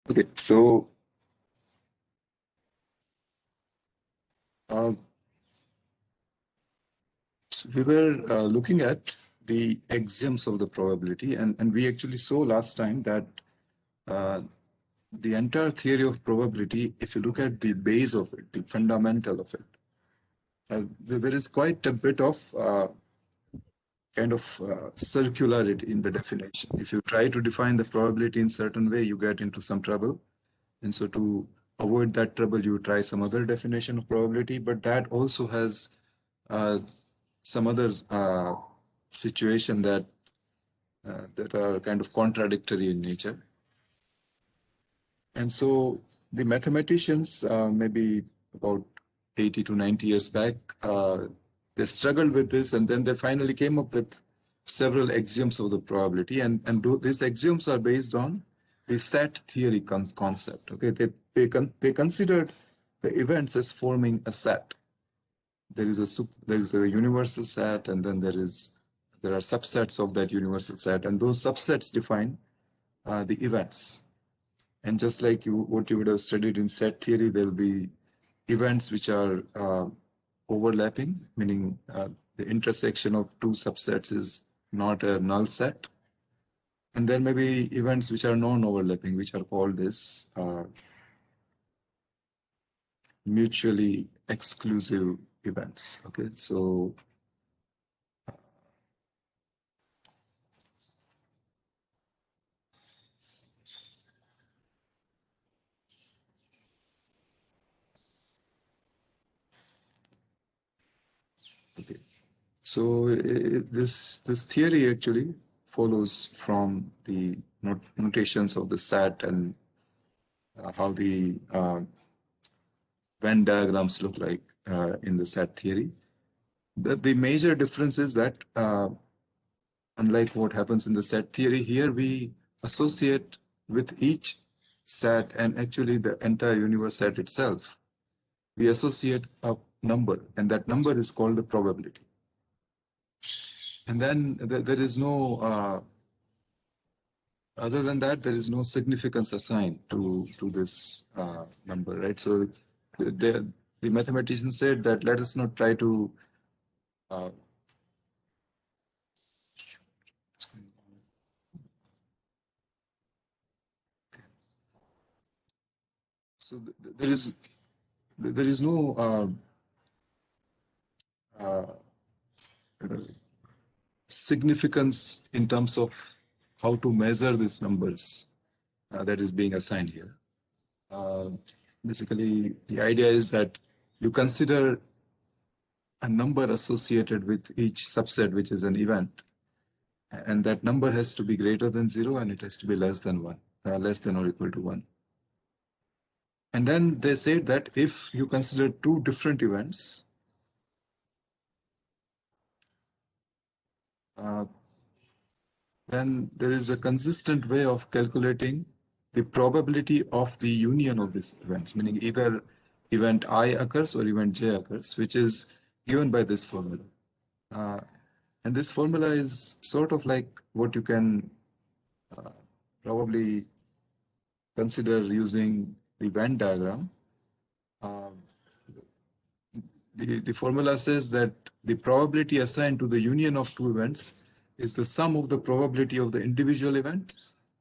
Okay, so uh, we were looking at the axioms of the probability, and we actually saw last time that uh, the entire theory of probability, if you look at the base of it, the fundamental of it, there is quite a bit of kind of circularity in the definition. If you try to define the probability in certain way, you get into some trouble. And so to avoid that trouble, you try some other definition of probability, but that also has some other situation that are kind of contradictory in nature. And so the mathematicians, maybe about 80 to 90 years back, they struggled with this, and then they finally came up with several axioms of the probability. And these axioms are based on the set theory concept. Okay, they considered the events as forming a set. There is a universal set, and then there are subsets of that universal set, and those subsets define the events. And just like what you would have studied in set theory, there will be events which are overlapping, meaning the intersection of two subsets is not a null set. And there may be events which are non-overlapping, which are called this mutually exclusive events. Okay, so okay. So this theory actually follows from the notations of the set and how the Venn diagrams look like in the set theory. The major difference is that unlike what happens in the set theory, here we associate with each set and actually the entire universe set itself, we associate a number, and that number is called the probability. And then there is no, other than that, there is no significance assigned to this number, right? So the mathematician said that let us not try to so there is no significance in terms of how to measure these numbers that is being assigned here. Basically, the idea is that you consider a number associated with each subset, which is an event, and that number has to be greater than 0 and it has to be less than 1, less than or equal to 1. And then they said that if you consider two different events, then there is a consistent way of calculating the probability of the union of these events, meaning either event I occurs or event J occurs, which is given by this formula. And this formula is sort of like what you can probably consider using the Venn diagram. The formula says that the probability assigned to the union of two events is the sum of the probability of the individual event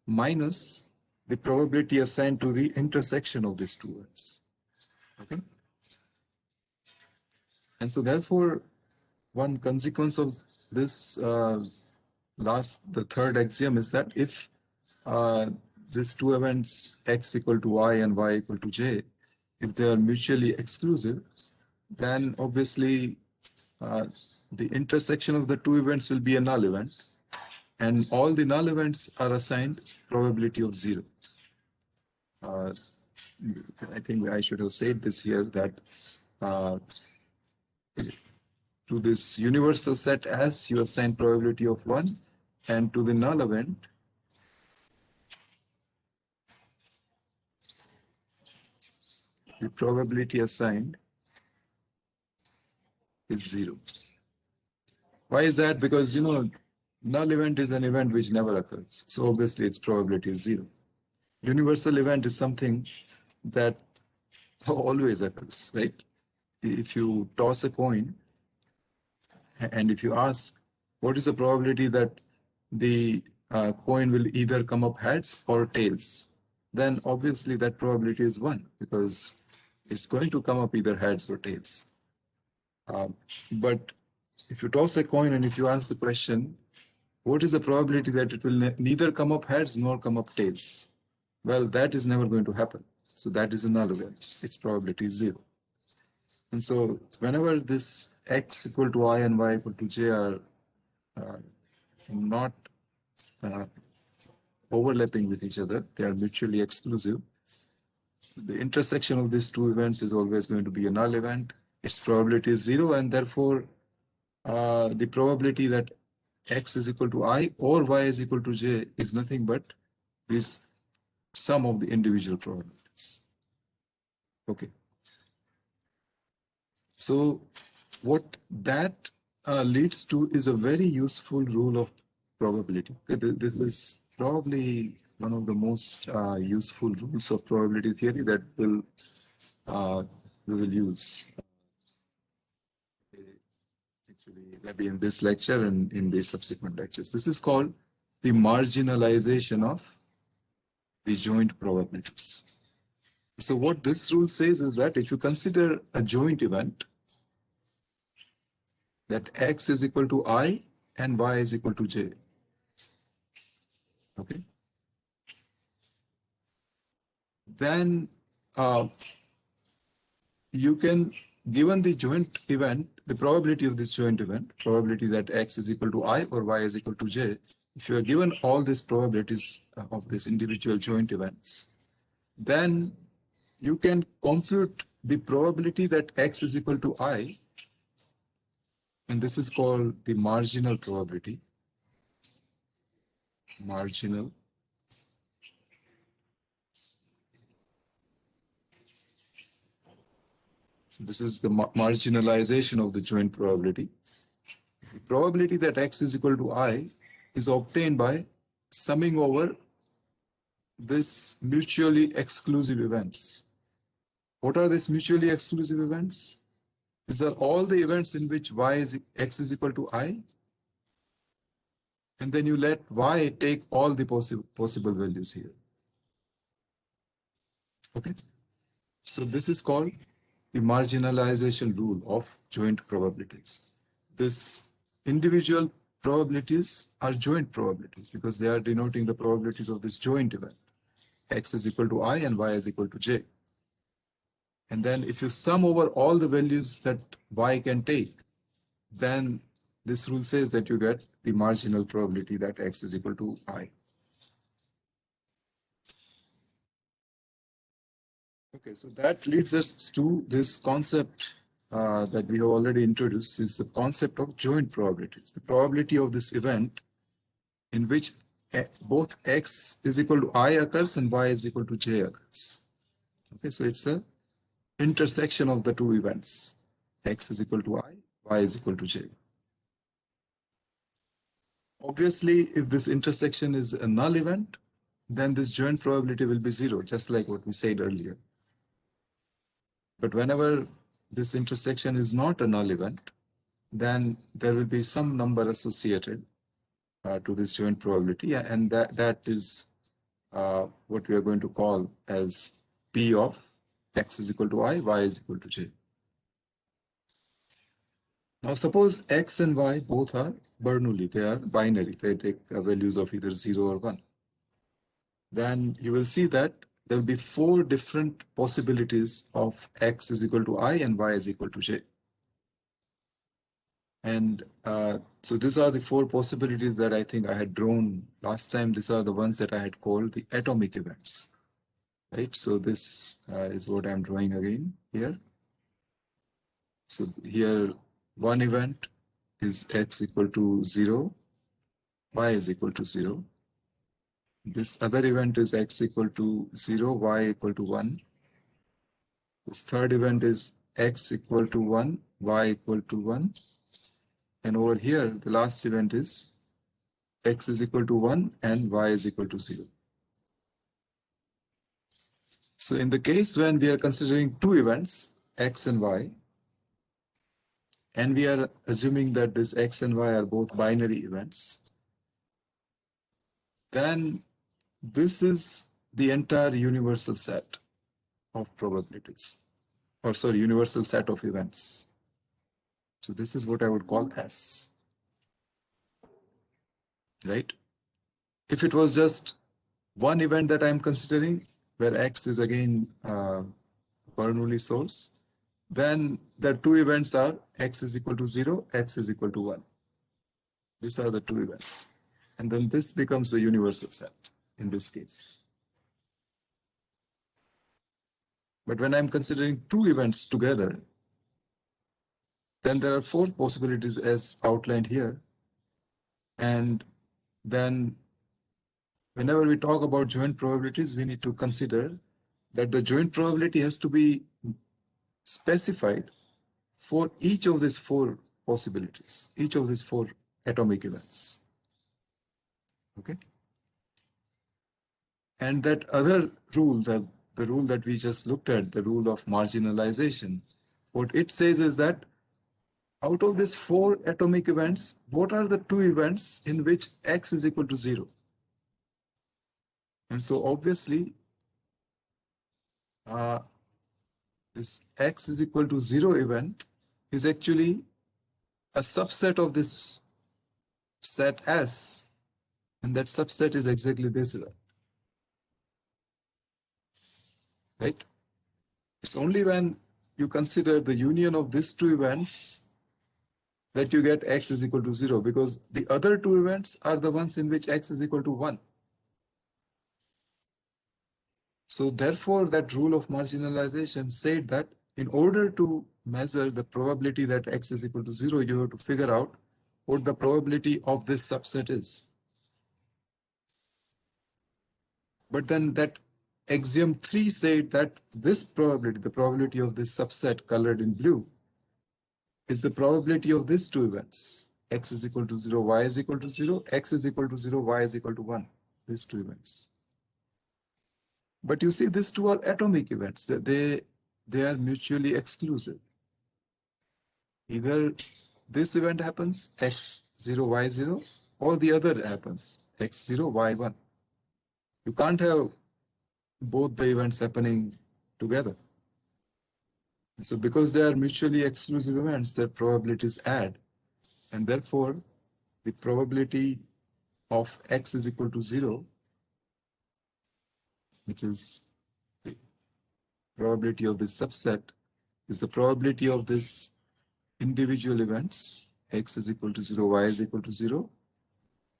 minus the probability assigned to the intersection of these two events. Okay? And so therefore, one consequence of this the third axiom is that if these two events x equal to y and y equal to j, if they are mutually exclusive, then obviously the intersection of the two events will be a null event, and all the null events are assigned probability of 0. I think I should have said this here, that to this universal set S, you assign probability of 1, and to the null event, the probability assigned is 0. Why is that? Because, null event is an event which never occurs. So obviously its probability is 0. universal event is something that always occurs, right? If you toss a coin and if you ask what is the probability that the coin will either come up heads or tails, then obviously that probability is 1 because it's going to come up either heads or tails. But if you toss a coin and if you ask the question, what is the probability that it will neither come up heads nor come up tails? Well, that is never going to happen. So that is a null event. Its probability is 0. And so whenever this x equal to I and y equal to j are not overlapping with each other, they are mutually exclusive, the intersection of these two events is always going to be a null event. Its probability is 0, and therefore the probability that x is equal to I or y is equal to j is nothing but this sum of the individual probabilities. Okay. So what that leads to is a very useful rule of probability. This is probably one of the most useful rules of probability theory that we will use actually maybe in this lecture and in the subsequent lectures. This is called the marginalization of the joint probabilities. So what this rule says is that if you consider a joint event, that x is equal to I and y is equal to j. Okay. Then you can, given the joint event, the probability of this joint event, probability that x is equal to I or y is equal to j, if you are given all these probabilities of these individual joint events, then you can compute the probability that x is equal to I, and this is called the marginal probability. Marginal. So this is the marginalization of the joint probability. The probability that x is equal to I is obtained by summing over this mutually exclusive events. What are these mutually exclusive events? These are all the events in which x is equal to I, and then you let y take all the possible values here. Okay, so this is called the marginalization rule of joint probabilities. This individual probabilities are joint probabilities because they are denoting the probabilities of this joint event. X is equal to I and y is equal to j. And then if you sum over all the values that y can take, then this rule says that you get the marginal probability that x is equal to I. Okay, so that leads us to this concept that we have already introduced, is the concept of joint probabilities. The probability of this event in which both x is equal to I occurs and y is equal to j occurs. Okay, so it's a intersection of the two events. X is equal to I, y is equal to j. Obviously, if this intersection is a null event, then this joint probability will be 0, just like what we said earlier. But whenever this intersection is not a null event, then there will be some number associated to this joint probability, and that is what we are going to call as P of x is equal to I, y is equal to j. Now suppose x and y both are Bernoulli, they are binary, they take values of either 0 or 1. Then you will see that there will be 4 different possibilities of x is equal to I and y is equal to j. And so these are the 4 possibilities that I think I had drawn last time. These are the ones that I had called the atomic events, right? So this is what I'm drawing again here. So here one event is x equal to 0, y is equal to 0. This other event is x equal to 0, y equal to 1. This third event is x equal to 1, y equal to 1. And over here, the last event is x is equal to 1 and y is equal to 0. So in the case when we are considering two events, X and Y, and we are assuming that this X and Y are both binary events, then this is the entire universal set of probabilities, or sorry, universal set of events. So this is what I would call S, right? If it was just one event that I'm considering, where X is again Bernoulli source, then the two events are X is equal to 0, X is equal to 1. These are the two events. And then this becomes the universal set in this case. But when I'm considering two events together, then there are four possibilities as outlined here. And then whenever we talk about joint probabilities, we need to consider that the joint probability has to be specified for each of these four possibilities, each of these four atomic events. Okay? And that other rule, the rule that we just looked at, the rule of marginalization, what it says is that out of these four atomic events, what are the two events in which X is equal to 0? And so obviously, this X is equal to 0 event is actually a subset of this set S, and that subset is exactly this event, right? It's only when you consider the union of these two events that you get X is equal to 0, because the other two events are the ones in which X is equal to 1. So therefore, that rule of marginalization said that in order to measure the probability that X is equal to 0, you have to figure out what the probability of this subset is. But then that axiom 3 said that this probability, the probability of this subset colored in blue, is the probability of these two events. X is equal to 0, Y is equal to 0, X is equal to 0, Y is equal to 1. These two events. But you see, these two are atomic events. They are mutually exclusive. Either this event happens, X0, Y0, or the other happens, X0, Y1. You can't have both the events happening together. So because they are mutually exclusive events, their probabilities add. And therefore, the probability of X is equal to 0, which is the probability of this subset, is the probability of this individual events, X is equal to 0, Y is equal to 0,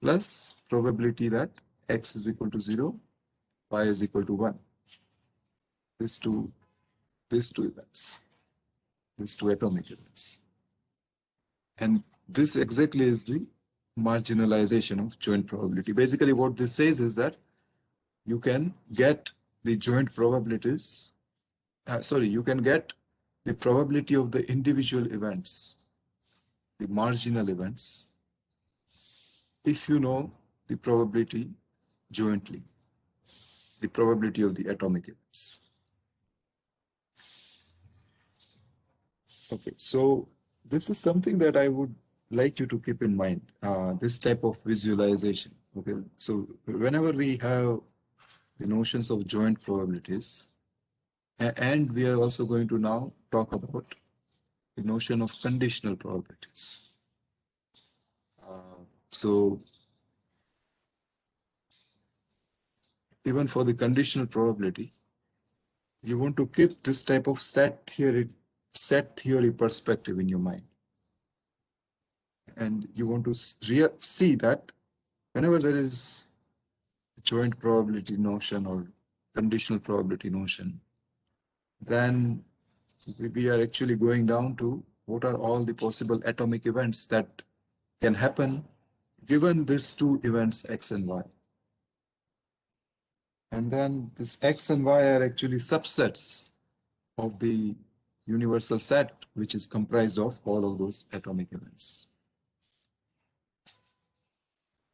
plus probability that X is equal to 0, Y is equal to 1. These two events, these two atomic events. And this exactly is the marginalization of joint probability. Basically, what this says is that you can get the joint probabilities, you can get the probability of the individual events, the marginal events, if you know the probability jointly, the probability of the atomic events. Okay, so this is something that I would like you to keep in mind, this type of visualization. Okay, so whenever we have the notions of joint probabilities, and we are also going to now talk about the notion of conditional probabilities. So even for the conditional probability, you want to keep this type of set theory perspective in your mind. And you want to see that whenever there is joint probability notion or conditional probability notion, then we are actually going down to what are all the possible atomic events that can happen given these two events, X and Y. And then this X and Y are actually subsets of the universal set, which is comprised of all of those atomic events.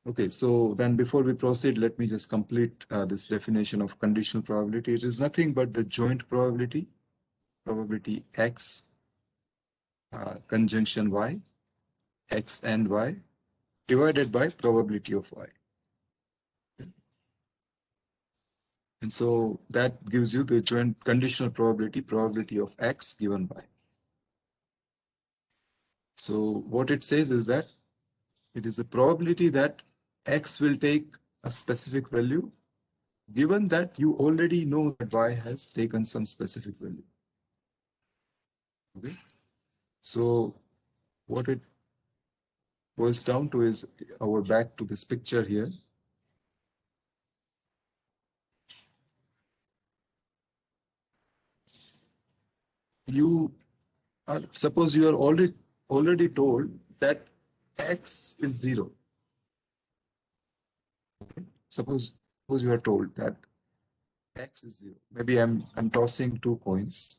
Okay, so then before we proceed, let me just complete this definition of conditional probability. It is nothing but the joint probability, probability X conjunction Y, X and Y, divided by probability of Y. And so that gives you the joint conditional probability, probability of X given by. So what it says is that it is a probability that X will take a specific value, given that you already know that Y has taken some specific value. Okay. So what it boils down to is our back to this picture here. You are, suppose you are already told that X is 0. Okay. Suppose you are told that X is 0. Maybe I'm tossing two coins.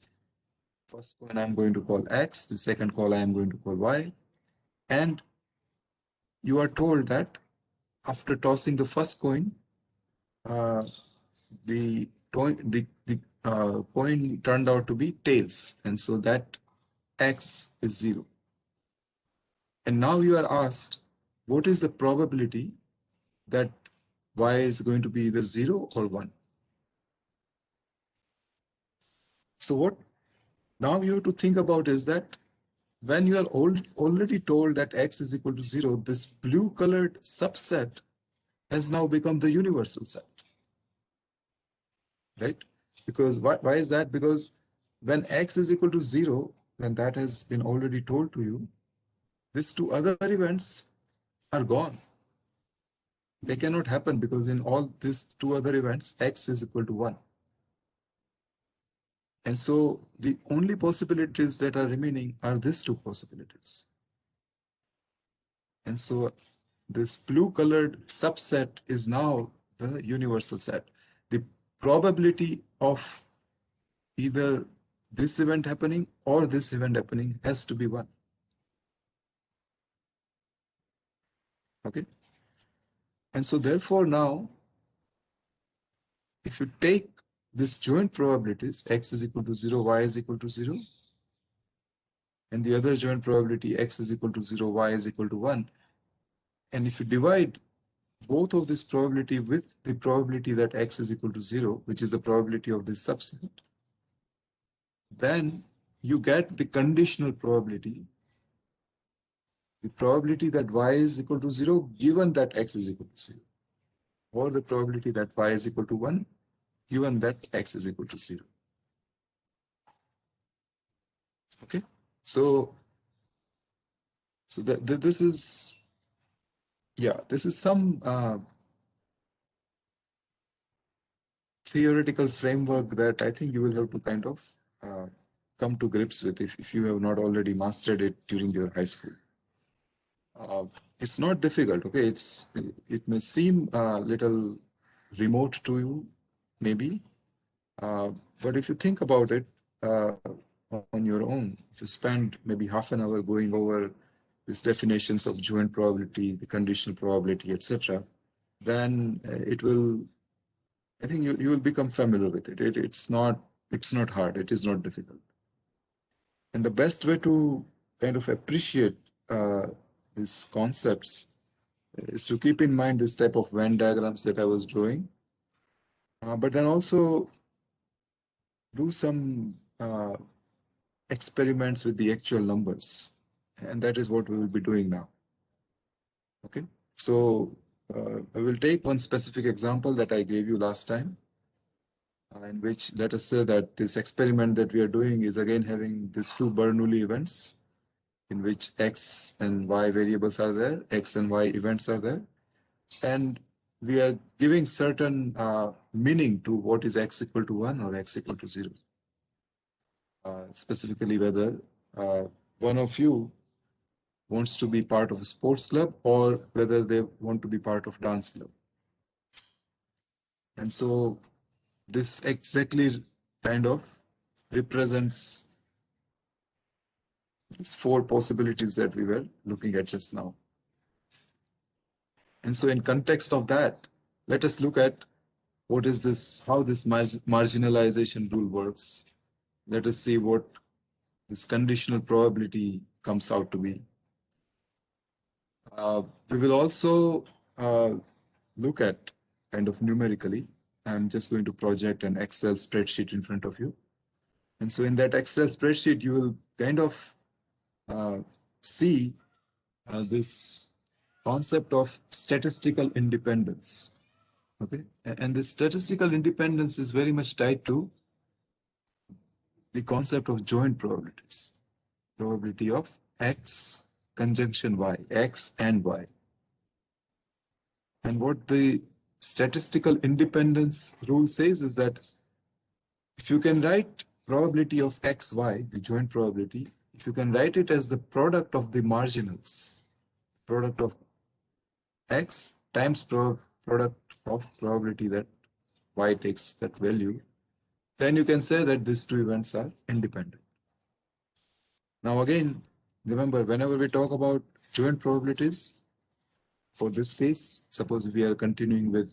First coin I'm going to call X, the second coin I'm going to call Y. And you are told that after tossing the first coin, the coin turned out to be tails, and so that X is 0. And now you are asked, what is the probability that Y is going to be either 0 or 1? So what now you have to think about is that when you are already told that X is equal to 0, this blue colored subset has now become the universal set, right? Because why is that? Because when X is equal to 0, when that has been already told to you, these two other events are gone. They cannot happen because in all these two other events, X is equal to 1. And so the only possibilities that are remaining are these two possibilities. And so this blue colored subset is now the universal set. The probability of either this event happening or this event happening has to be 1. Okay. And so therefore now, if you take this joint probabilities, X is equal to 0, Y is equal to 0, and the other joint probability X is equal to 0, Y is equal to 1, and if you divide both of this probability with the probability that X is equal to 0, which is the probability of this subset, then you get the conditional probability, the probability that Y is equal to 0 given that X is equal to 0, or the probability that Y is equal to 1 given that X is equal to 0. Okay, so this is, yeah, this is some theoretical framework that I think you will have to kind of come to grips with if you have not already mastered it during your high school. It's not difficult, okay? It may seem a little remote to you, maybe, but if you think about it on your own, if you spend maybe half an hour going over these definitions of joint probability, the conditional probability, etc., then it will, I think you will become familiar with it. It's not hard. It is not difficult. And the best way to kind of appreciate these concepts is to keep in mind this type of Venn diagrams that I was drawing, but then also do some experiments with the actual numbers. And that is what we will be doing now. Okay, so I will take one specific example that I gave you last time, in which let us say that this experiment that we are doing is again having these two Bernoulli events in which X and Y variables are there, X and Y events are there, and we are giving certain meaning to what is X equal to 1 or X equal to 0. Specifically whether one of you wants to be part of a sports club or whether they want to be part of dance club. And so this exactly kind of represents these four possibilities that we were looking at just now. And so in context of that, let us look at what is this, how this marginalization rule works. Let us see what this conditional probability comes out to be. We will also look at kind of numerically. I'm just going to project an Excel spreadsheet in front of you. And so in that Excel spreadsheet, you will kind of see this concept of statistical independence. Okay, and the statistical independence is very much tied to the concept of joint probabilities. Probability of X conjunction Y, X and Y. And what the statistical independence rule says is that if you can write probability of X, Y, the joint probability, if you can write it as the product of the marginals, product of X times product of probability that Y takes that value, then you can say that these two events are independent. Now again, remember, whenever we talk about joint probabilities, for this case, suppose we are continuing with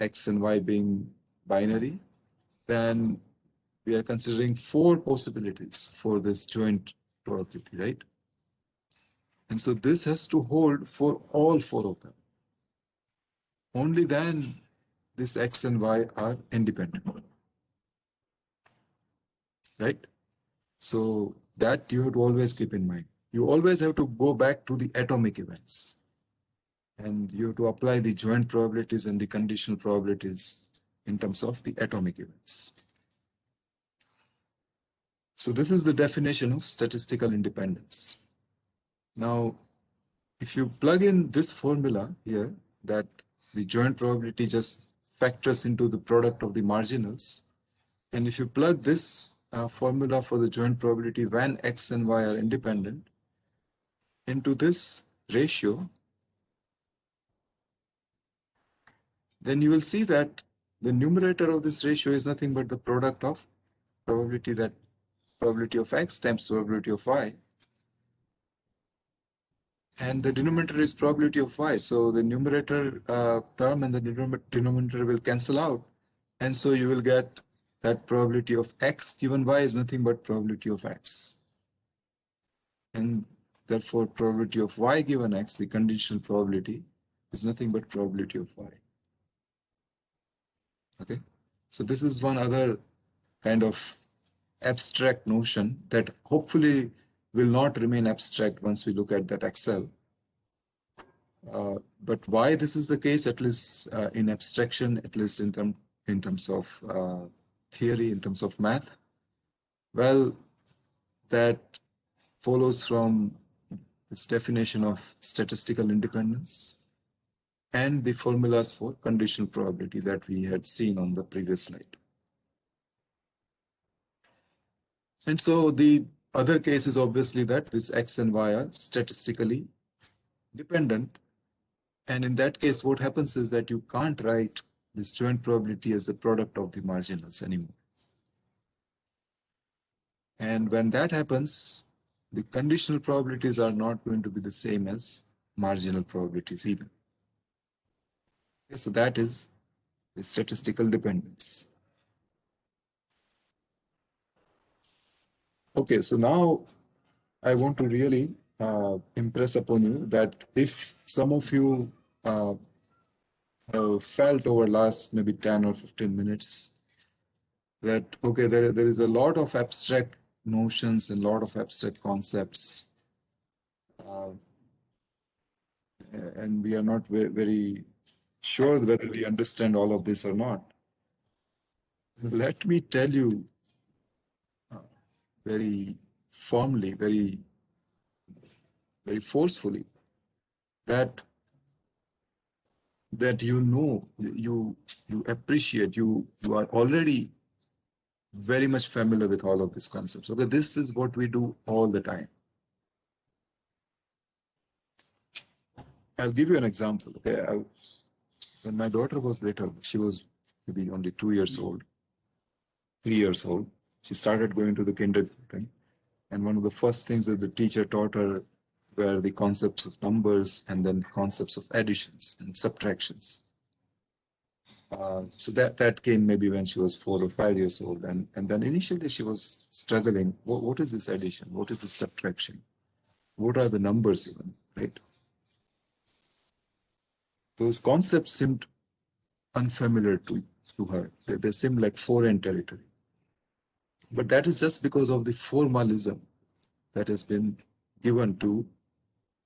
X and Y being binary, then we are considering 4 possibilities for this joint probability, right? And so this has to hold for all 4 of them. Only then this X and Y are independent, right? So that you have to always keep in mind. You always have to go back to the atomic events. And you have to apply the joint probabilities and the conditional probabilities in terms of the atomic events. So this is the definition of statistical independence. Now, if you plug in this formula here, that the joint probability just factors into the product of the marginals, and if you plug this formula for the joint probability when X and Y are independent into this ratio, then you will see that the numerator of this ratio is nothing but the product of probability of X times probability of Y. And the denominator is probability of Y. So the numerator term and the denominator will cancel out. And so you will get that probability of X given Y is nothing but probability of X. And therefore probability of Y given X, the conditional probability, is nothing but probability of Y. Okay. So this is one other kind of abstract notion that hopefully will not remain abstract once we look at that Excel. But why this is the case, at least in abstraction, at least in terms of theory, in terms of math, well, that follows from its definition of statistical independence and the formulas for conditional probability that we had seen on the previous slide. And so the other case is obviously that this X and Y are statistically dependent. And in that case, what happens is that you can't write this joint probability as the product of the marginals anymore. And when that happens, the conditional probabilities are not going to be the same as marginal probabilities either. Okay, so that is the statistical dependence. Okay, so now I want to really impress upon you that if some of you felt over last maybe 10 or 15 minutes that, okay, there is a lot of abstract notions and a lot of abstract concepts, and we are not very sure whether we understand all of this or not. Let me tell you very firmly, very forcefully that you appreciate, you are already very much familiar with all of these concepts. Okay, this is what we do all the time. I'll give you an example. Okay, when my daughter was little, she was maybe only 2 years old, 3 years old. She started going to the kindergarten, and one of the first things that the teacher taught her were the concepts of numbers and then concepts of additions and subtractions. So that came maybe when she was 4 or 5 years old. And then initially she was struggling. What is this addition? What is this subtraction? What are the numbers even, right? Those concepts seemed unfamiliar to her. They seemed like foreign territory. But that is just because of the formalism that has been given to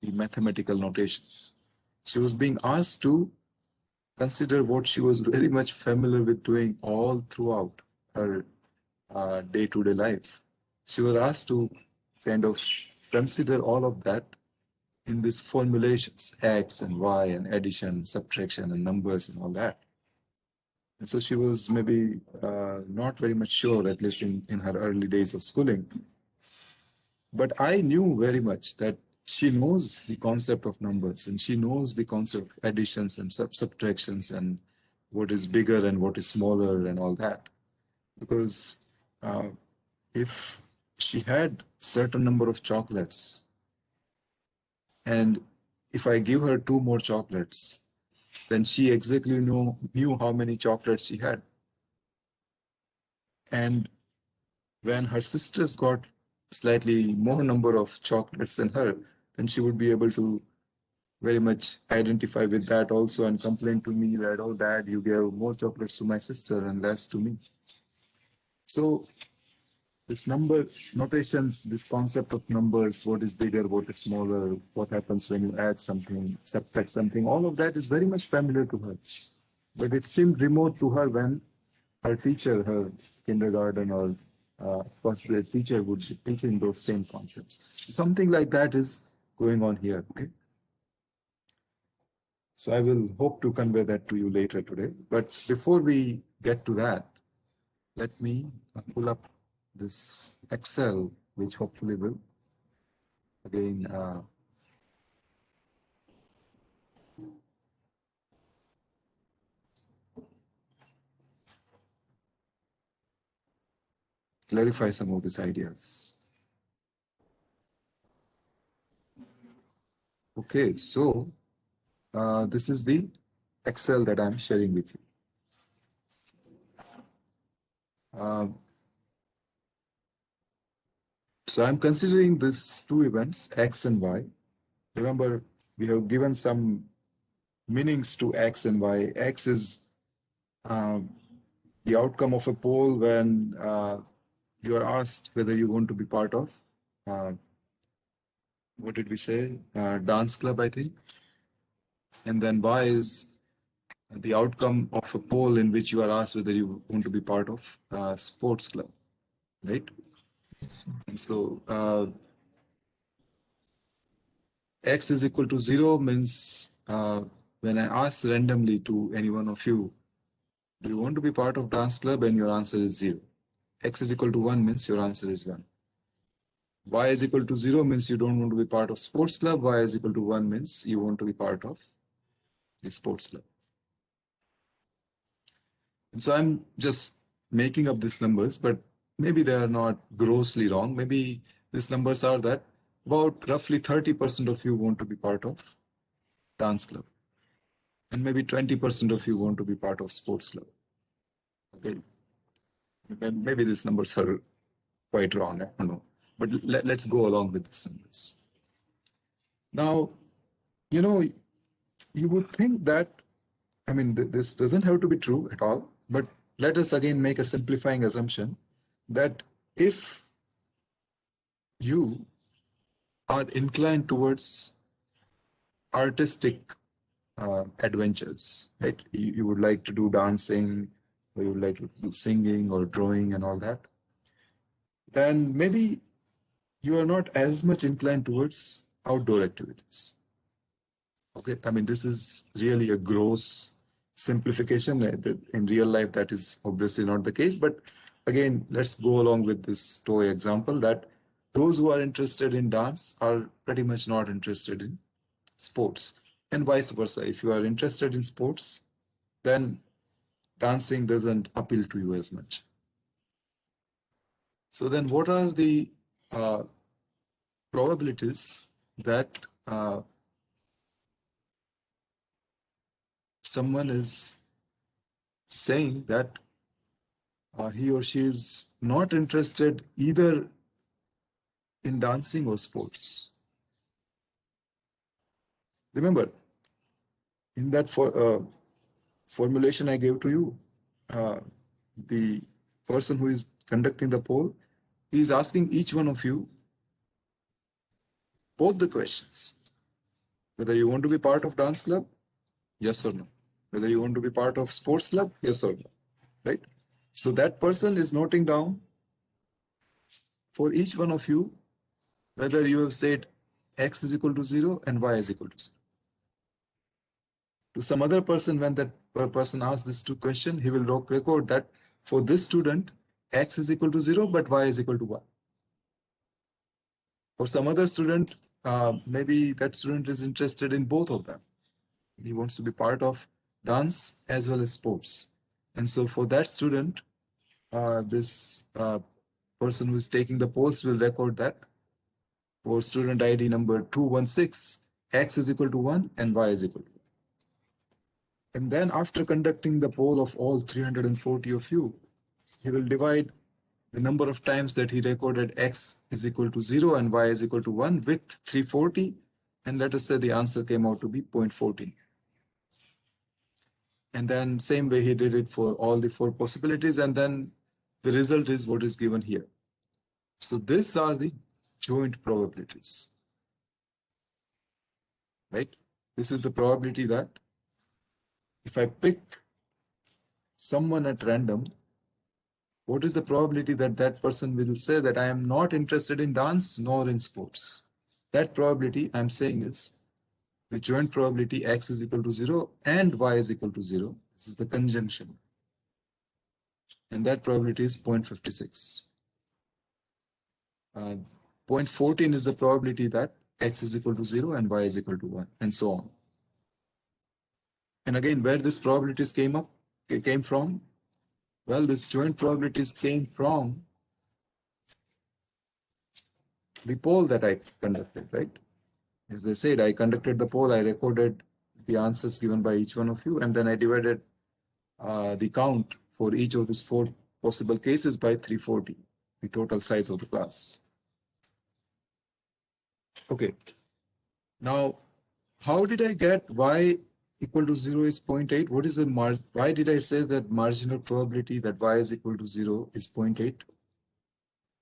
the mathematical notations. She was being asked to consider what she was very much familiar with doing all throughout her day-to-day life. She was asked to kind of consider all of that in these formulations, X and Y and addition, subtraction and numbers and all that. And so she was maybe not very much sure, at least in her early days of schooling. But I knew very much that she knows the concept of numbers and she knows the concept of additions and subtractions and what is bigger and what is smaller and all that. Because if she had certain number of chocolates and if I give her 2 more chocolates, then she exactly knew how many chocolates she had. And when her sisters got slightly more number of chocolates than her, then she would be able to very much identify with that also and complain to me that, oh, Dad, you gave more chocolates to my sister and less to me. So this number notations, this concept of numbers, what is bigger, what is smaller, what happens when you add something, subtract something, all of that is very much familiar to her. But it seemed remote to her when her teacher, her kindergarten or first grade teacher would be teaching those same concepts. Something like that is going on here. Okay. So I will hope to convey that to you later today. But before we get to that, let me pull up this Excel, which hopefully will again clarify some of these ideas. Okay, so this is the Excel that I'm sharing with you. So I'm considering these 2 events, X and Y. Remember, we have given some meanings to X and Y. X is the outcome of a poll when you are asked whether you want to be part of, what did we say? Dance club, I think. And then Y is the outcome of a poll in which you are asked whether you want to be part of a sports club, right? And so X is equal to 0 means when I ask randomly to any one of you, do you want to be part of dance club? And your answer is 0. X is equal to 1 means your answer is 1. Y is equal to 0 means you don't want to be part of sports club. Y is equal to 1 means you want to be part of the sports club. And so I'm just making up these numbers, but maybe they are not grossly wrong. Maybe these numbers are that about roughly 30% of you want to be part of dance club. And maybe 20% of you want to be part of sports club. Okay. Maybe these numbers are quite wrong. I don't know. But let's go along with these numbers. Now, you would think that, I mean, this doesn't have to be true at all, but let us again make a simplifying assumption that if you are inclined towards artistic adventures, right? You would like to do dancing, or you would like to do singing or drawing and all that, then maybe you are not as much inclined towards outdoor activities. Okay, I mean, this is really a gross simplification. In real life, that is obviously not the case. But again, let's go along with this toy example that those who are interested in dance are pretty much not interested in sports, and vice versa. If you are interested in sports, then dancing doesn't appeal to you as much. So then what are the probabilities that someone is saying that he or she is not interested either in dancing or sports. Remember, in that formulation I gave to you, the person who is conducting the poll is asking each one of you both the questions. Whether you want to be part of dance club, yes or no. Whether you want to be part of sports club, yes or no. Right? So that person is noting down for each one of you whether you have said x is equal to 0 and y is equal to 0. To some other person, when that person asks this two questions, he will record that for this student, x is equal to 0, but y is equal to 1. For some other student, maybe that student is interested in both of them. He wants to be part of dance as well as sports. And so for that student, this person who is taking the polls will record that for student ID number 216, x is equal to 1 and y is equal to 1. And then after conducting the poll of all 340 of you, he will divide the number of times that he recorded x is equal to 0 and y is equal to 1 with 340. And let us say the answer came out to be 0.14. And then same way he did it for all the 4 possibilities. And then the result is what is given here. So these are the joint probabilities, right? This is the probability that if I pick someone at random, what is the probability that that person will say that I am not interested in dance nor in sports? That probability I'm saying is the joint probability x is equal to 0 and y is equal to 0. This is the conjunction. And that probability is 0.56. 0.14 is the probability that x is equal to 0 and y is equal to 1, and so on. And again, where this probabilities came from? Well, this joint probabilities came from the poll that I conducted, right? As I said, I conducted the poll, I recorded the answers given by each one of you, and then I divided the count for each of these 4 possible cases by 340, the total size of the class. Okay. Now, how did I get y equal to 0 is 0.8? What is the why did I say that marginal probability that y is equal to 0 is 0.8?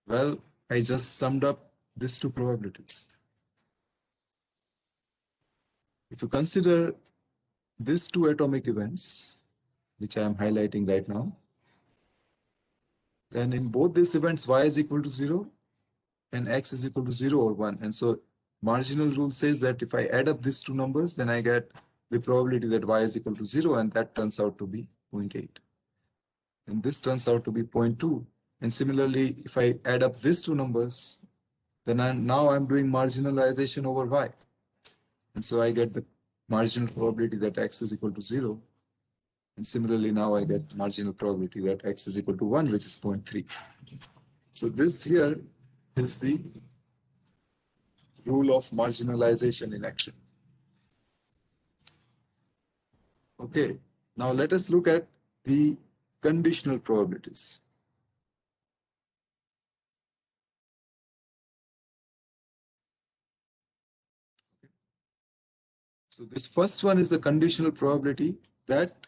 Well, I just summed up these 2 probabilities. If you consider these 2 atomic events, which I am highlighting right now, then in both these events, y is equal to 0 and x is equal to 0 or 1. And so marginal rule says that if I add up these 2 numbers, then I get the probability that y is equal to 0, and that turns out to be 0.8. And this turns out to be 0.2. And similarly, if I add up these 2 numbers, then now I'm doing marginalization over y. And so I get the marginal probability that x is equal to 0. And similarly, now I get marginal probability that x is equal to 1, which is 0.3. So this here is the rule of marginalization in action. Okay, now let us look at the conditional probabilities. So this first one is the conditional probability that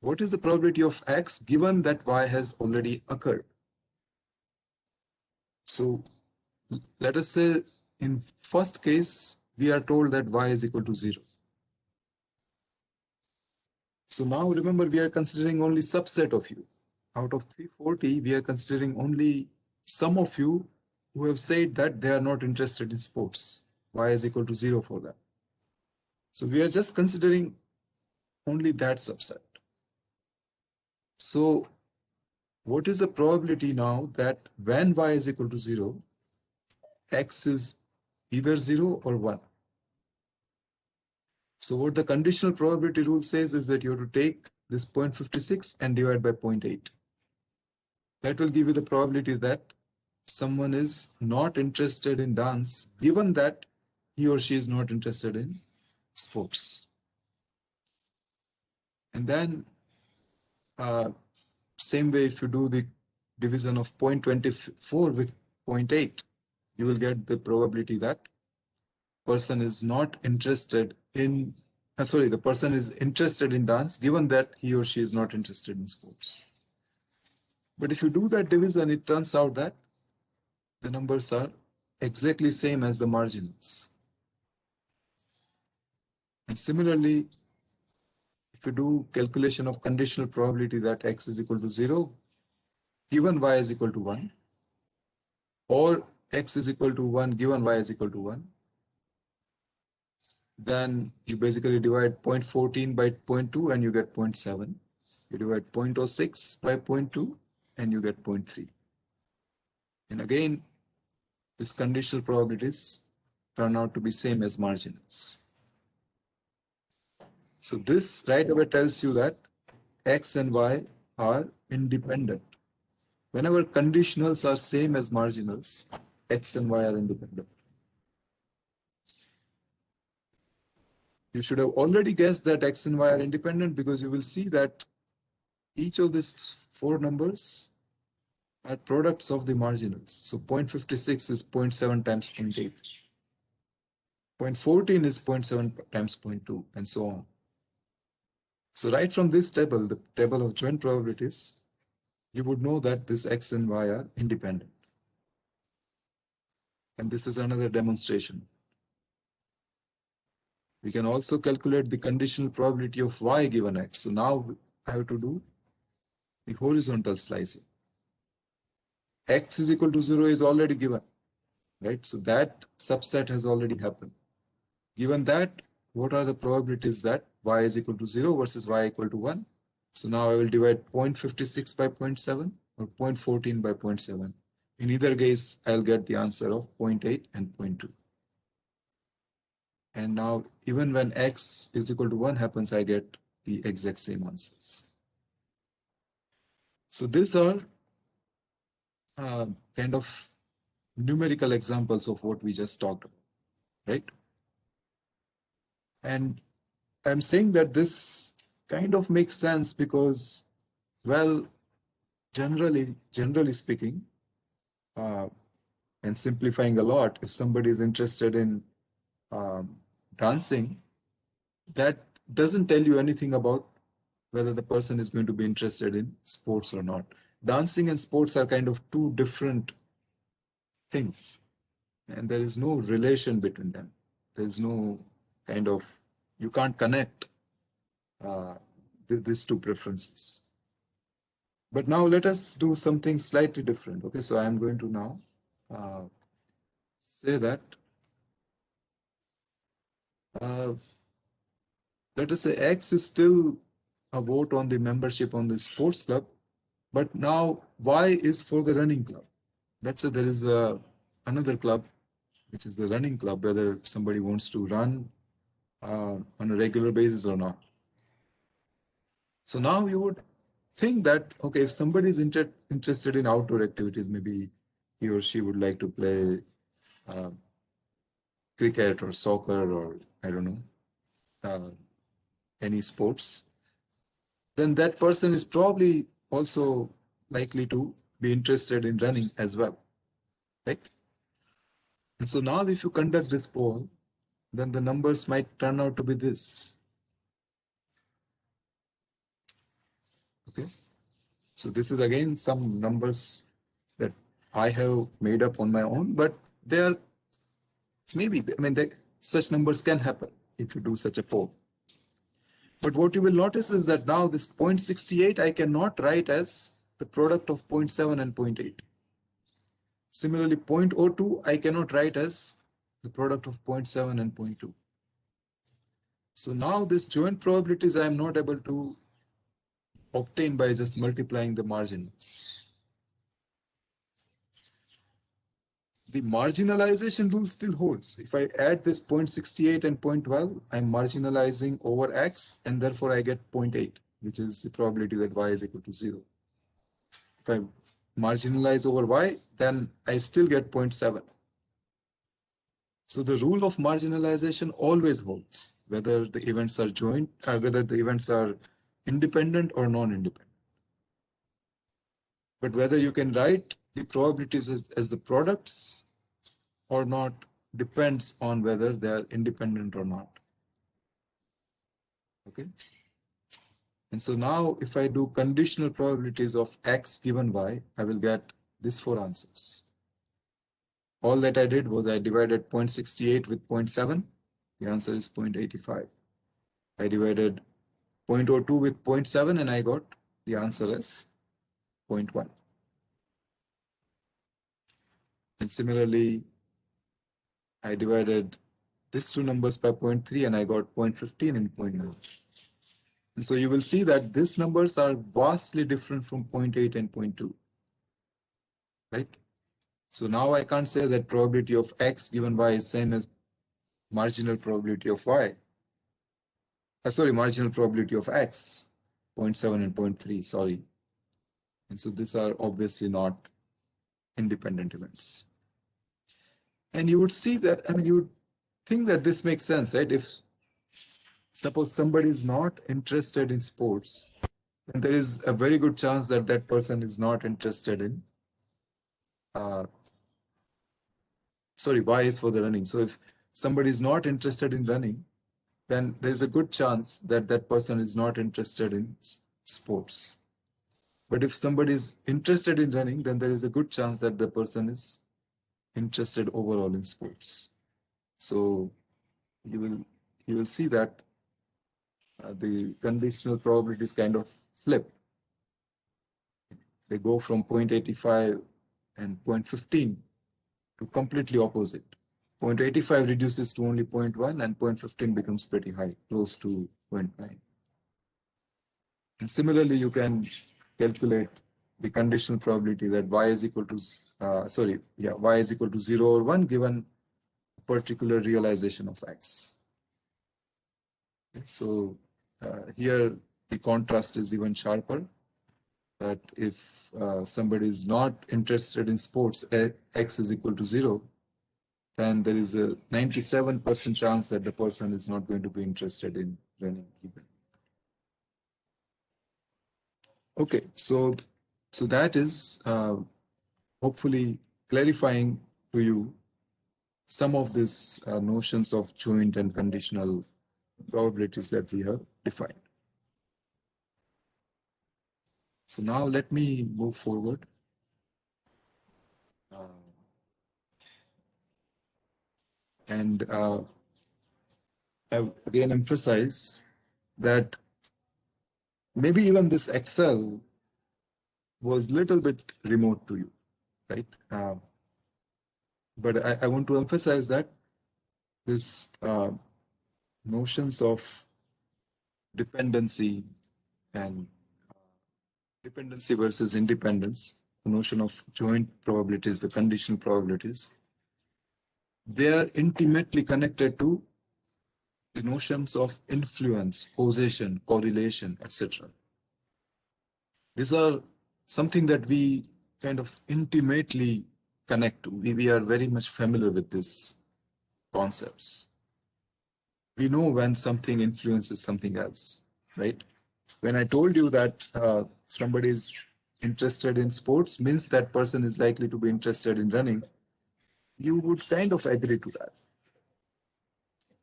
what is the probability of x given that y has already occurred? So let us say in first case, we are told that y is equal to 0. So now remember, we are considering only subset of you. Out of 340, we are considering only some of you who have said that they are not interested in sports. Y is equal to 0 for them. So we are just considering only that subset. So what is the probability now that when y is equal to 0, x is either 0 or 1? So what the conditional probability rule says is that you have to take this 0.56 and divide by 0.8. That will give you the probability that someone is not interested in dance, given that he or she is not interested in sports. And then same way, if you do the division of 0.24 with 0.8, you will get the probability that person is not interested in, the person is interested in dance, given that he or she is not interested in sports. But if you do that division, it turns out that the numbers are exactly same as the marginals. And similarly, if you do calculation of conditional probability that x is equal to 0, given y is equal to 1, or x is equal to 1 given y is equal to 1, then you basically divide 0.14 by 0.2 and you get 0.7. You divide 0.06 by 0.2 and you get 0.3. And again, these conditional probabilities turn out to be same as marginals. So this right away tells you that x and y are independent. Whenever conditionals are same as marginals, x and y are independent. You should have already guessed that x and y are independent, because you will see that each of these four numbers are products of the marginals. So 0.56 is 0.7 times 0.8. 0.14 is 0.7 times 0.2, and so on. So right from this table, the table of joint probabilities, you would know that this x and y are independent. And this is another demonstration. We can also calculate the conditional probability of y given x. So now I have to do the horizontal slicing. X is equal to 0 is already given, right? So that subset has already happened. Given that, what are the probabilities that y is equal to 0 versus y equal to 1? So now I will divide 0.56 by 0.7 or 0.14 by 0.7. In either case, I'll get the answer of 0.8 and 0.2. And now, even when x is equal to 1 happens, I get the exact same answers. So these are kind of numerical examples of what we just talked about, right? And I'm saying that this kind of makes sense because, well, generally speaking, and simplifying a lot, if somebody is interested in dancing, that doesn't tell you anything about whether the person is going to be interested in sports or not. Dancing and sports are kind of two different things, and there is no relation between them. There is no kind of, you can't connect these two preferences. But now let us do something slightly different. Okay, so I'm going to now say that let us say X is still a vote on the membership on the sports club, but now Y is for the running club. Let's say there is another club, which is the running club, whether somebody wants to run on a regular basis or not. So now you would think that, okay, if somebody is interested in outdoor activities, maybe he or she would like to play cricket or soccer or, I don't know, any sports, then that person is probably also likely to be interested in running as well, right? And so now if you conduct this poll, then the numbers might turn out to be this. Okay. So this is again some numbers that I have made up on my own, but they are maybe, I mean, such numbers can happen if you do such a poll. But what you will notice is that now this 0.68 I cannot write as the product of 0.7 and 0.8. Similarly, 0.02 I cannot write as the product of 0.7 and 0.2. So now this joint probabilities I am not able to obtain by just multiplying the margins. The marginalization rule still holds. If I add this 0.68 and 0.12, I'm marginalizing over x, and therefore I get 0.8, which is the probability that y is equal to 0. If I marginalize over y, then I still get 0.7. So the rule of marginalization always holds, whether the events are joint, whether the events are independent or non-independent. But whether you can write the probabilities as the products or not depends on whether they are independent or not. Okay. And so now if I do conditional probabilities of x given y, I will get these 4 answers. All that I did was I divided 0.68 with 0.7. The answer is 0.85. I divided 0.02 with 0.7 and I got the answer as 0.1. And similarly, I divided these two numbers by 0.3 and I got 0.15 and 0.9. And so you will see that these numbers are vastly different from 0.8 and 0.2, right? So now I can't say that probability of x given y is same as marginal probability of y. Marginal probability of x, 0.7 and 0.3, sorry. And so these are obviously not independent events. And you would see that, you would think that this makes sense, right? If suppose somebody is not interested in sports, then there is a very good chance that that person is not interested in, Y is for the running. So if somebody is not interested in running, then there's a good chance that that person is not interested in sports. But if somebody is interested in running, then there is a good chance that the person is interested overall in sports. So you will see that the conditional probabilities kind of flip. They go from 0.85 and 0.15 to completely opposite. 0.85 reduces to only 0.1 and 0.15 becomes pretty high, close to 0.9. And similarly, you can calculate the conditional probability that y is equal to y is equal to 0 or 1 given a particular realization of x. Okay, so here the contrast is even sharper. That if somebody is not interested in sports, x is equal to 0, then there is a 97% chance that the person is not going to be interested in running even. Okay, so that is hopefully clarifying to you some of these notions of joint and conditional probabilities that we have defined. So now let me move forward. And I again emphasize that maybe even this Excel was a little bit remote to you, right? But I want to emphasize that this notions of dependency and dependency versus independence, the notion of joint probabilities, the conditional probabilities, they are intimately connected to the notions of influence, causation, correlation, etc. These are something that we kind of intimately connect to. We are very much familiar with these concepts. We know when something influences something else, right? When I told you that somebody is interested in sports means that person is likely to be interested in running, you would kind of agree to that.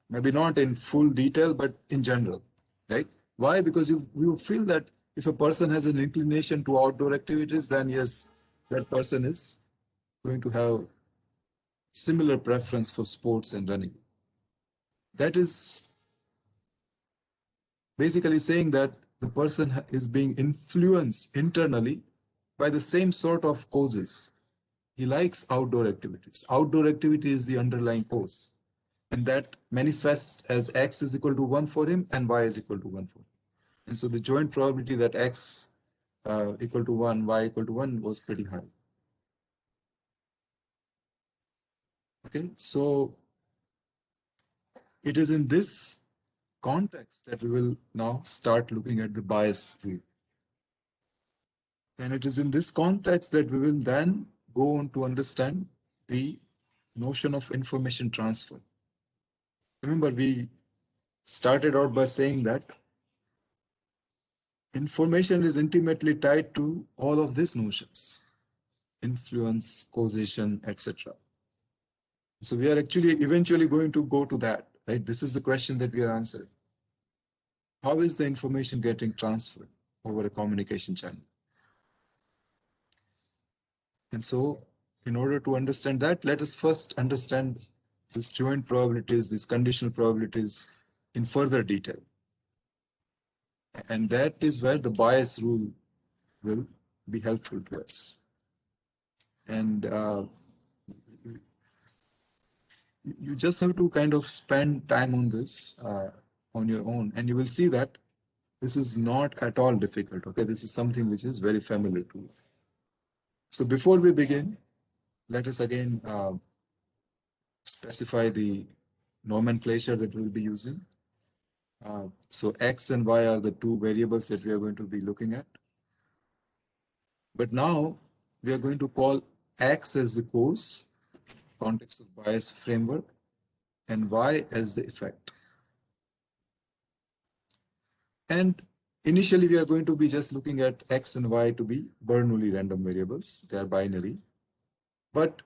Maybe not in full detail, but in general, right? Why? Because you feel that if a person has an inclination to outdoor activities, then yes, that person is going to have similar preference for sports and running. That is basically saying that the person is being influenced internally by the same sort of causes. He likes outdoor activities. Outdoor activity is the underlying cause. And that manifests as x is equal to 1 for him and y is equal to 1 for him. And so the joint probability that x equal to 1, y equal to 1 was pretty high. Okay, so it is in this context that we will now start looking at the bias view. And it is in this context that we will then go on to understand the notion of information transfer. Remember, we started out by saying that information is intimately tied to all of these notions: influence, causation, etc. So we are actually eventually going to go to that, right? This is the question that we are answering. How is the information getting transferred over a communication channel? And so in order to understand that, let us first understand these joint probabilities, these conditional probabilities in further detail. And that is where the bias rule will be helpful to us. And you just have to kind of spend time on this on your own, and you will see that this is not at all difficult. Okay, this is something which is very familiar to you. So before we begin, let us again specify the nomenclature that we'll be using. So X and Y are the two variables that we are going to be looking at. But now we are going to call X as the cause, context of bias framework, and Y as the effect. And initially we are going to be just looking at X and Y to be Bernoulli random variables. They are binary, but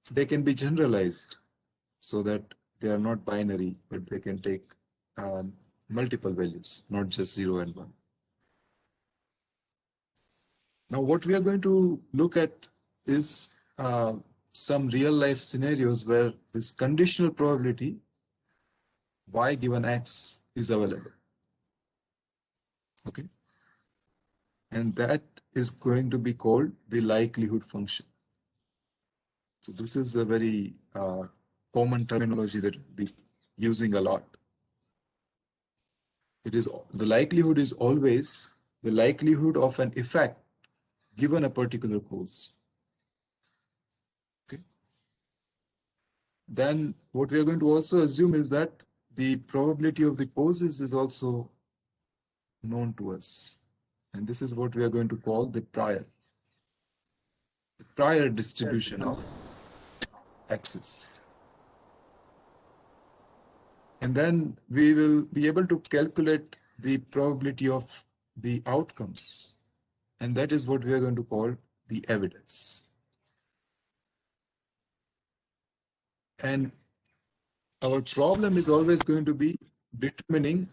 they can be generalized so that they are not binary, but they can take multiple values, not just 0 and 1. Now, what we are going to look at is some real life scenarios where this conditional probability Y given X is available. Okay. And that is going to be called the likelihood function. So this is a very common terminology that we'll be using a lot. It is the likelihood is always the likelihood of an effect given a particular cause. Okay. Then what we are going to also assume is that the probability of the causes is also known to us. And this is what we are going to call the prior distribution of X's. And then we will be able to calculate the probability of the outcomes. And that is what we are going to call the evidence. And our problem is always going to be determining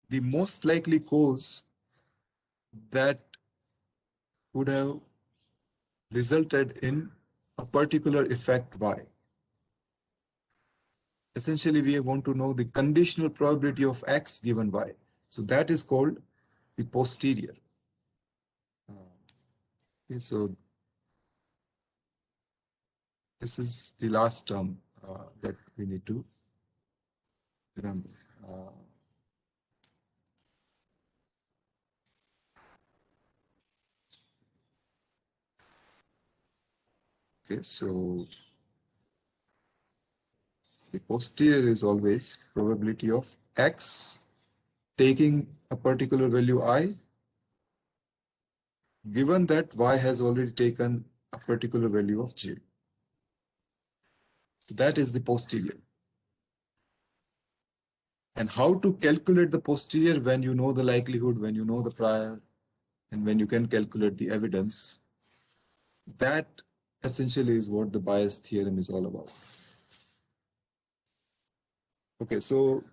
the most likely cause that would have resulted in a particular effect Y. Essentially, we want to know the conditional probability of X given Y. So that is called the posterior. Okay, so this is the last term that we need to remember. Okay, so the posterior is always probability of X taking a particular value I, given that Y has already taken a particular value of J. So that is the posterior. And how to calculate the posterior when you know the likelihood, when you know the prior, and when you can calculate the evidence, that essentially is what the bias theorem is all about. Okay, so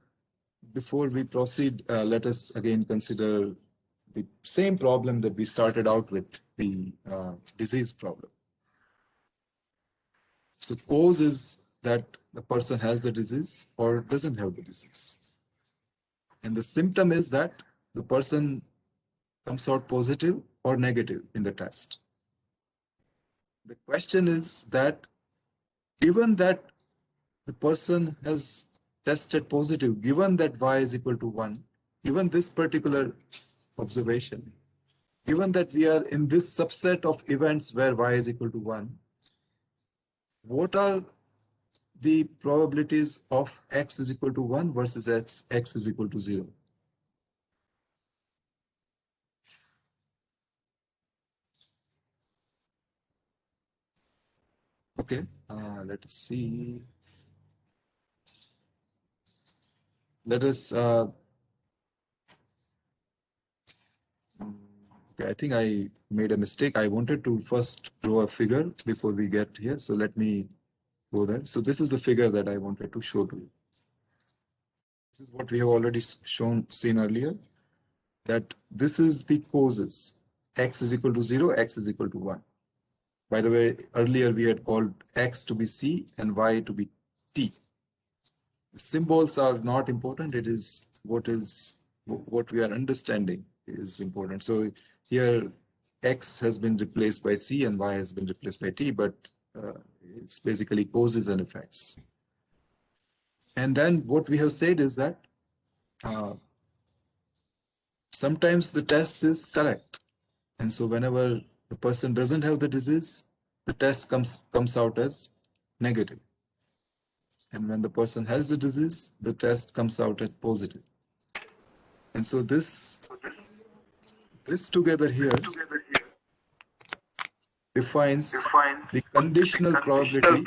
before we proceed, let us again consider the same problem that we started out with, the disease problem. So cause is that the person has the disease or doesn't have the disease. And the symptom is that the person comes out positive or negative in the test. The question is that given that the person has tested positive, given that Y is equal to 1, given this particular observation, given that we are in this subset of events where Y is equal to 1, what are the probabilities of X is equal to 1 versus X is equal to 0? Okay, let us see. Let us. Okay, I think I made a mistake. I wanted to first draw a figure before we get here. So let me go there. So this is the figure that I wanted to show to you. This is what we have already seen earlier, that this is the causes. X is equal to 0, X is equal to 1. By the way, earlier we had called X to be C and Y to be T. The symbols are not important. It is what we are understanding is important. So here X has been replaced by C and Y has been replaced by T, but it's basically causes and effects. And then what we have said is that sometimes the test is correct. And so whenever the person doesn't have the disease, the test comes out as negative. And when the person has the disease, the test comes out as positive. And so this together here defines the conditional probability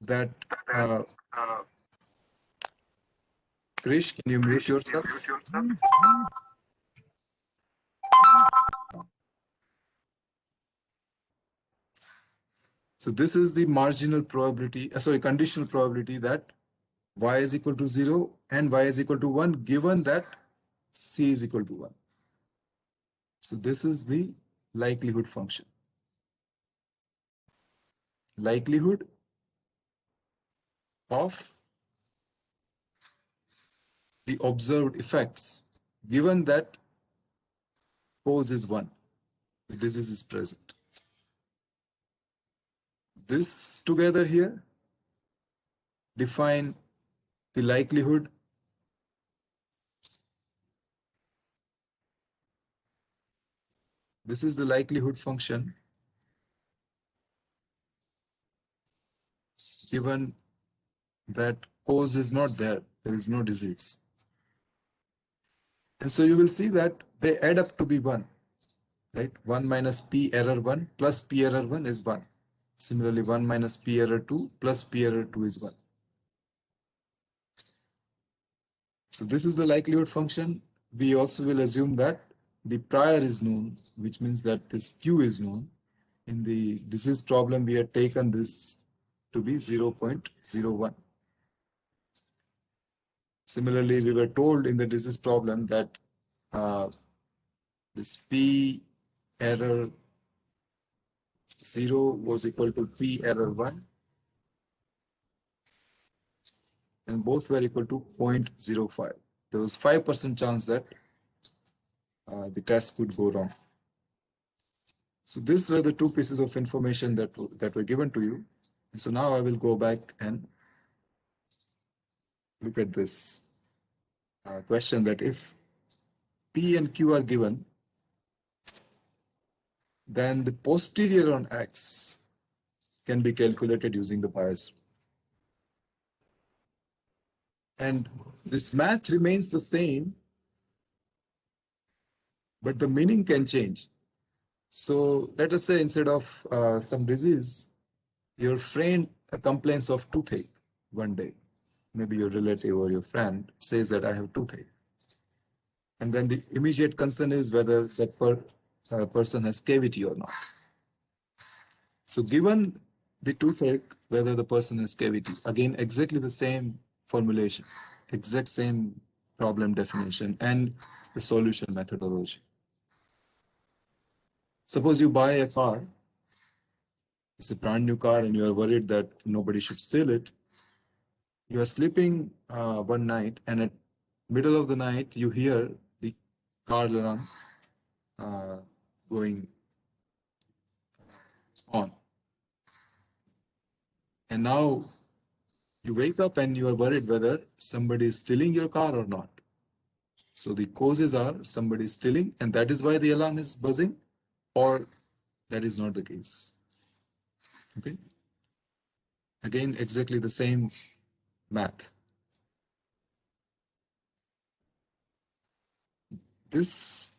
that Krish, can you mute yourself? So this is the marginal probability, conditional probability that y is equal to 0 and y is equal to 1 given that c is equal to 1. So this is the likelihood function. Likelihood of the observed effects given that cause is 1, the disease is present. This together here define the likelihood this is the likelihood function given that cause is not there is no disease. And so you will see that they add up to be 1, right? 1 minus p error 1 plus p error 1 is 1. Similarly, 1 minus p error 2 plus p error 2 is 1. So this is the likelihood function. We also will assume that the prior is known, which means that this q is known. In the disease problem, we had taken this to be 0.01. Similarly, we were told in the disease problem that this p error 0 was equal to p error 1, and both were equal to 0.05. There was 5% chance that the test could go wrong. So these were the two pieces of information that were given to you. And so now I will go back and look at this question that if P and Q are given, then the posterior on X can be calculated using the bias. And this math remains the same, but the meaning can change. So let us say instead of some disease, your friend complains of toothache one day. Maybe your relative or your friend says that I have toothache. And then the immediate concern is whether that person has cavity or not. So given the toothache, whether the person has cavity, again, exactly the same formulation, exact same problem definition and the solution methodology. Suppose you buy a car, it's a brand new car and you are worried that nobody should steal it. You are sleeping one night and at middle of the night you hear the car alarm going on. And now you wake up and you are worried whether somebody is stealing your car or not. So the causes are somebody is stealing and that is why the alarm is buzzing, or that is not the case. Okay. Again, exactly the same math. This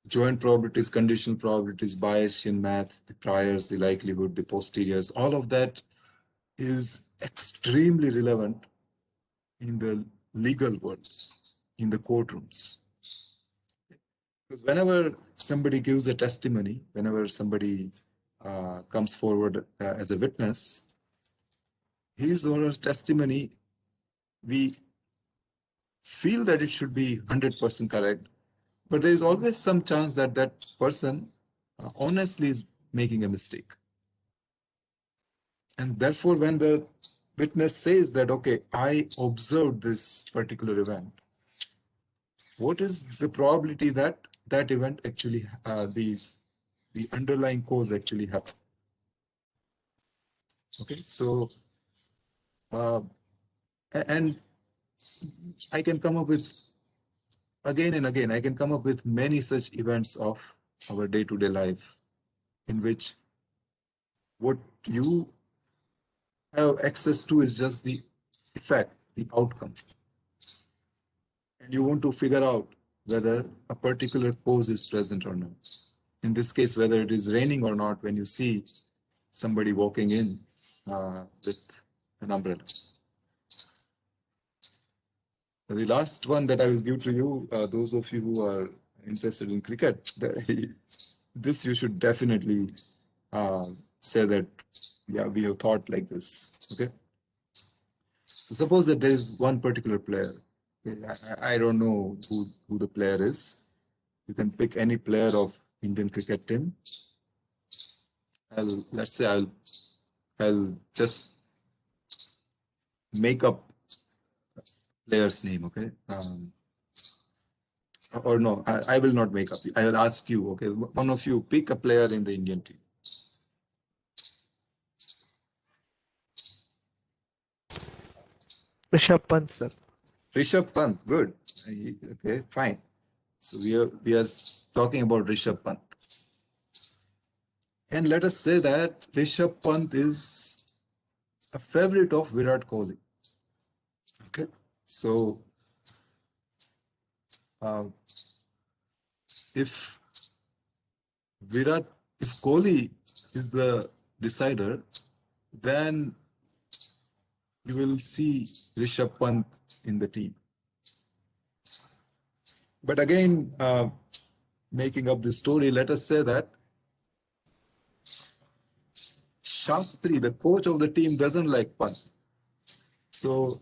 joint probabilities, conditional probabilities, Bayesian math, the priors, the likelihood, the posteriors, all of that is extremely relevant in the legal world, in the courtrooms. Because whenever somebody gives a testimony, whenever somebody comes forward as a witness, his or her testimony, we feel that it should be 100% correct, but there is always some chance that that person honestly is making a mistake. And therefore, when the witness says that, okay, I observed this particular event, what is the probability that that event actually, the underlying cause actually happened? Okay, so, and I can come up with, again and again, I can come up with many such events of our day-to-day life in which what you have access to is just the effect, the outcome. And you want to figure out whether a particular cause is present or not. In this case, whether it is raining or not when you see somebody walking in with an umbrella. The last one that I will give to you, those of you who are interested in cricket, this you should definitely say that, yeah, we have thought like this, okay? So suppose that there is one particular player. Okay? I don't know who the player is. You can pick any player of Indian cricket team. Let's say I'll just make up player's name, okay? Or no, I will not make up. I will ask you, okay? One of you pick a player in the Indian team. Rishabh Pant, sir. Rishabh Pant, good. Okay, fine. So we are talking about Rishabh Pant. And let us say that Rishabh Pant is a favorite of Virat Kohli. Okay, so if Kohli is the decider, then you will see Rishabh Pant in the team. But again, making up the story, let us say that Shastri, the coach of the team, doesn't like Pant. So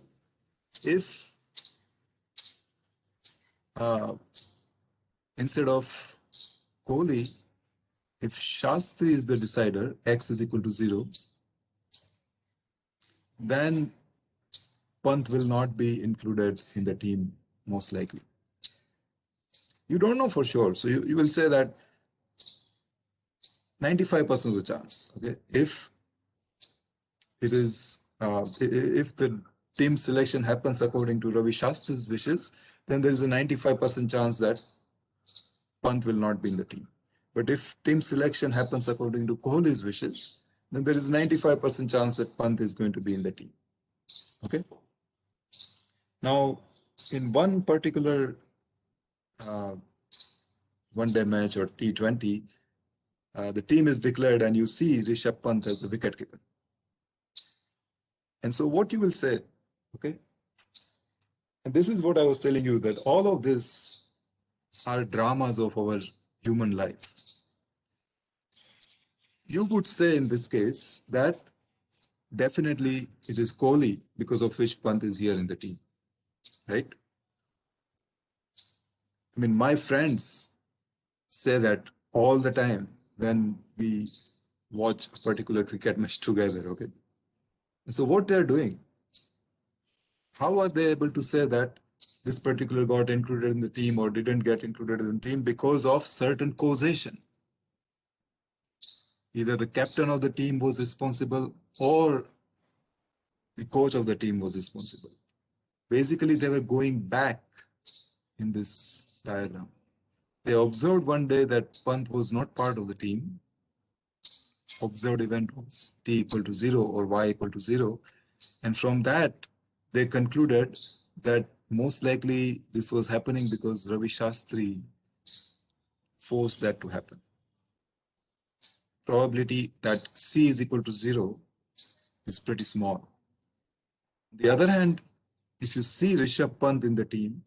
if instead of Kohli, if Shastri is the decider, x is equal to 0, then Pant will not be included in the team, most likely. You don't know for sure. So you will say that 95% of the chance, okay? If it is, if the team selection happens according to Ravi Shastri's wishes, then there is a 95% chance that Pant will not be in the team. But if team selection happens according to Kohli's wishes, then there is 95% chance that Pant is going to be in the team. Okay? Now, in one particular one-day match or T20, the team is declared and you see Rishabh Pant as a wicketkeeper. And so what you will say, okay? And this is what I was telling you, that all of this are dramas of our human life. You would say in this case that definitely it is Kohli because of which Pant is here in the team, right? I mean, my friends say that all the time when we watch a particular cricket match together, okay? And so what they're doing, how are they able to say that this particular got included in the team or didn't get included in the team? Because of certain causation. Either the captain of the team was responsible or the coach of the team was responsible. Basically, they were going back in this diagram. They observed one day that Pant was not part of the team. Observed event was t equal to 0 or y equal to 0. And from that, they concluded that most likely this was happening because Ravi Shastri force that to happen. Probability that C is equal to 0 is pretty small. On the other hand, if you see Rishabh Pant in the team,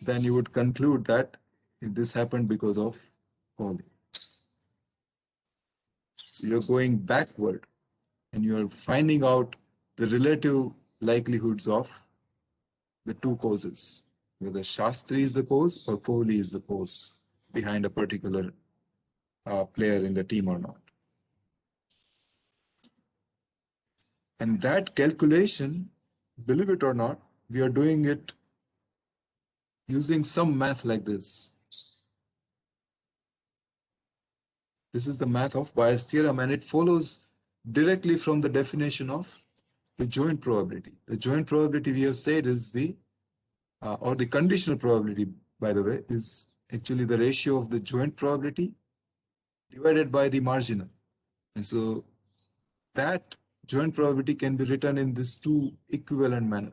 then you would conclude that this happened because of Kohli. So you're going backward and you're finding out the relative likelihoods of the two causes, whether Shastri is the cause or Kohli is the cause behind a particular player in the team or not. And that calculation, believe it or not, we are doing it using some math like this. This is the math of Bayes' theorem, and it follows directly from the definition of the joint probability. The joint probability we have said is or the conditional probability, by the way, is actually the ratio of the joint probability divided by the marginal. And so that joint probability can be written in this two equivalent manner.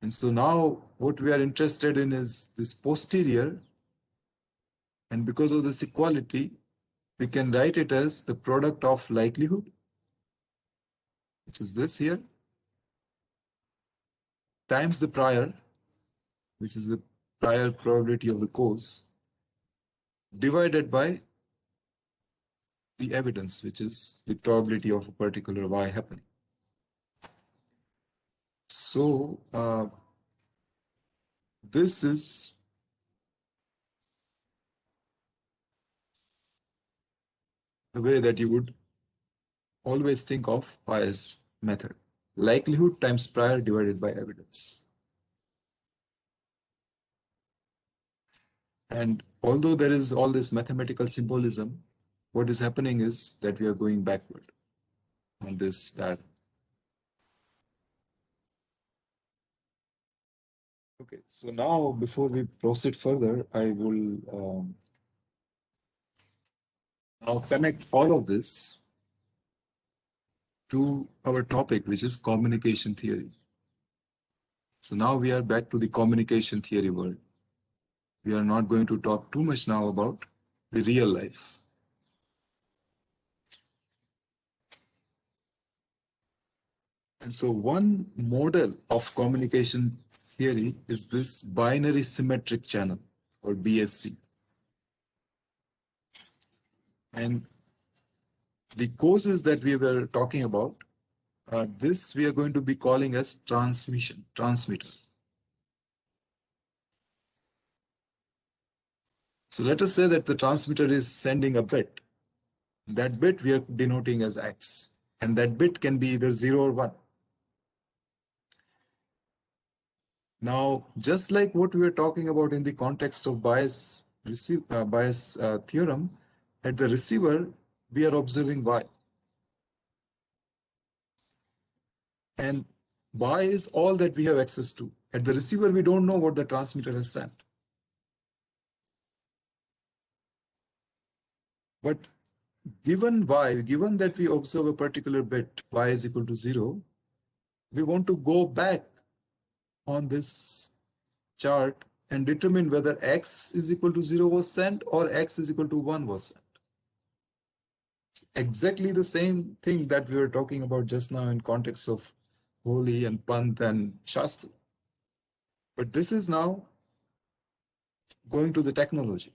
And so now what we are interested in is this posterior, and because of this equality, we can write it as the product of likelihood, which is this here, times the prior, which is the prior probability of the cause, divided by the evidence, which is the probability of a particular Y happening. So this is the way that you would always think of Bayes' method. Likelihood times prior divided by evidence. And although there is all this mathematical symbolism, what is happening is that we are going backward on this diagram. Okay, so now before we proceed further, I will now connect all of this to our topic, which is communication theory. So now we are back to the communication theory world. We are not going to talk too much now about the real life. And so one model of communication theory is this binary symmetric channel, or BSC. And the causes that we were talking about, this we are going to be calling as transmitter. So let us say that the transmitter is sending a bit. That bit we are denoting as X, and that bit can be either 0 or 1. Now, just like what we were talking about in the context of Bayes' theorem, at the receiver, we are observing Y. And Y is all that we have access to. At the receiver, we don't know what the transmitter has sent. But given Y, given that we observe a particular bit, Y is equal to 0, we want to go back on this chart and determine whether X is equal to 0 was sent or X is equal to 1 was sent. It's exactly the same thing that we were talking about just now in context of Kohli and Pant and Shastri. But this is now going to the technology.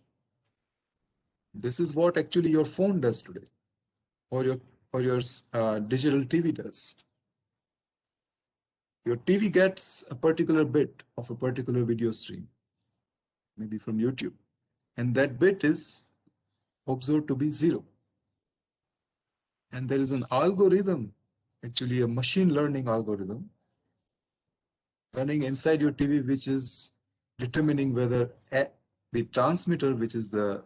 This is what actually your phone does today, or your digital TV does. Your TV gets a particular bit of a particular video stream, maybe from YouTube, and that bit is observed to be 0. And there is an algorithm, actually a machine learning algorithm, running inside your TV, which is determining whether the transmitter, which is the